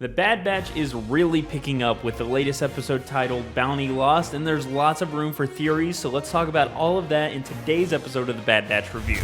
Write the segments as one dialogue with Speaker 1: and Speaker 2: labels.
Speaker 1: The Bad Batch is really picking up with the latest episode titled Bounty Lost, and there's lots of room for theories, so let's talk about all of that in today's episode of the Bad Batch Review.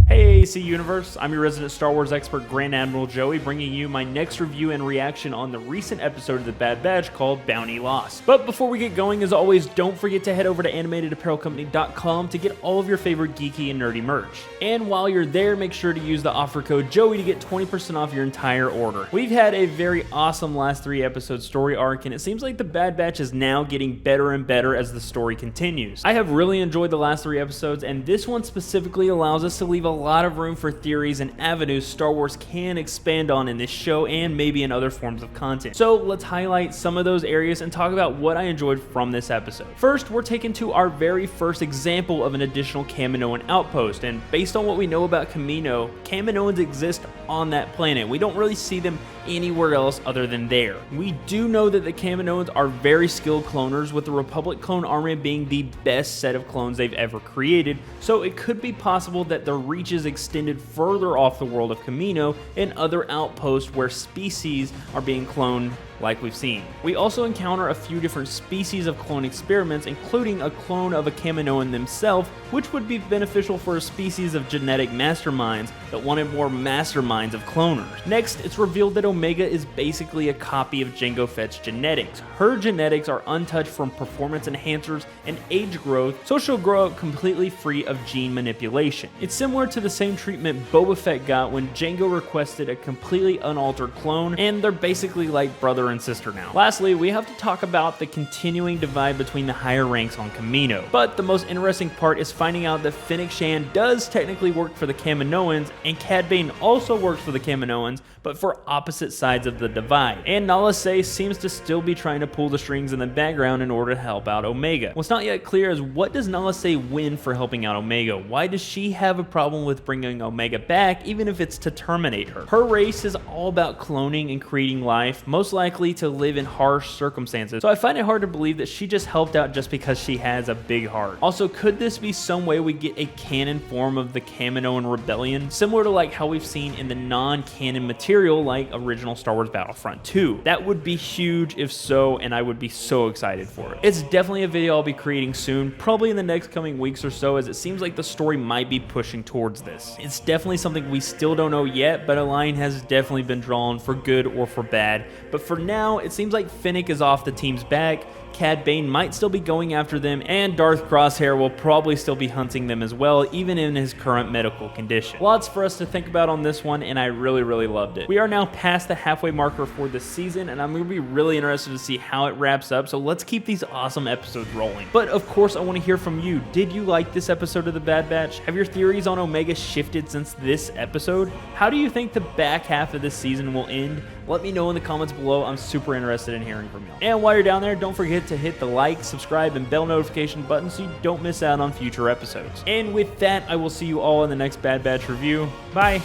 Speaker 1: Hey AC Universe, I'm your resident Star Wars expert Grand Admiral Joey, bringing you my next review and reaction on the recent episode of The Bad Batch called Bounty Lost. But before we get going, as always, don't forget to head over to animatedapparelcompany.com to get all of your favorite geeky and nerdy merch. And while you're there, make sure to use the offer code Joey to get 20% off your entire order. We've had a very awesome last 3 episode story arc, and it seems like The Bad Batch is now getting better and better as the story continues. I have really enjoyed the last 3 episodes, and this one specifically allows us to leave a lot of room for theories and avenues Star Wars can expand on in this show and maybe in other forms of content. So let's highlight some of those areas and talk about what I enjoyed from this episode. First, we're taken to our very first example of an additional Kamino Outpost, and based on what we know about Kamino, Kaminoans exist on that planet. We don't really see them anywhere else other than there. We do know that the Kaminoans are very skilled cloners, with the Republic clone army being the best set of clones they've ever created, so it could be possible that their reach is extended further off the world of Kamino and other outposts where species are being cloned like we've seen. We also encounter a few different species of clone experiments, including a clone of a Kaminoan themselves, which would be beneficial for a species of genetic masterminds that wanted more masterminds of cloners. Next, it's revealed that Omega is basically a copy of Jango Fett's genetics. Her genetics are untouched from performance enhancers and age growth, so she'll grow up completely free of gene manipulation. It's similar to the same treatment Boba Fett got when Jango requested a completely unaltered clone, and they're basically like brother and sister now. Lastly, we have to talk about the continuing divide between the higher ranks on Kamino. But the most interesting part is finding out that Fennec Shan does technically work for the Kaminoans, and Cad Bane also works for the Kaminoans, but for opposite sides of the divide. And Nala Se seems to still be trying to pull the strings in the background in order to help out Omega. What's not yet clear is, what does Nala Se win for helping out Omega? Why does she have a problem with bringing Omega back, even if it's to terminate her? Her race is all about cloning and creating life, most likely to live in harsh circumstances, so I find it hard to believe that she just helped out just because she has a big heart. Also, could this be some way we get a canon form of the Kaminoan rebellion, similar to like how we've seen in the non-canon material like original Star Wars Battlefront 2? That would be huge if so, and I would be so excited for it. It's definitely a video I'll be creating soon, probably in the next coming weeks or so, as it seems like the story might be pushing towards this. It's definitely something we still don't know yet, but a line has definitely been drawn for good or for bad. But for now, it seems like Fennec is off the team's back, Cad Bane might still be going after them, and Darth Crosshair will probably still be hunting them as well, even in his current medical condition. Lots for us to think about on this one, and I really loved it. We are now past the halfway marker for this season, and I'm going to be really interested to see how it wraps up, so let's keep these awesome episodes rolling. But of course, I want to hear from you. Did you like this episode of The Bad Batch? Have your theories on Omega shifted since this episode? How do you think the back half of this season will end? Let me know in the comments below. I'm super interested in hearing from you. And while you're down there, don't forget to hit the like, subscribe, and bell notification button so you don't miss out on future episodes. And with that, I will see you all in the next Bad Batch review. Bye!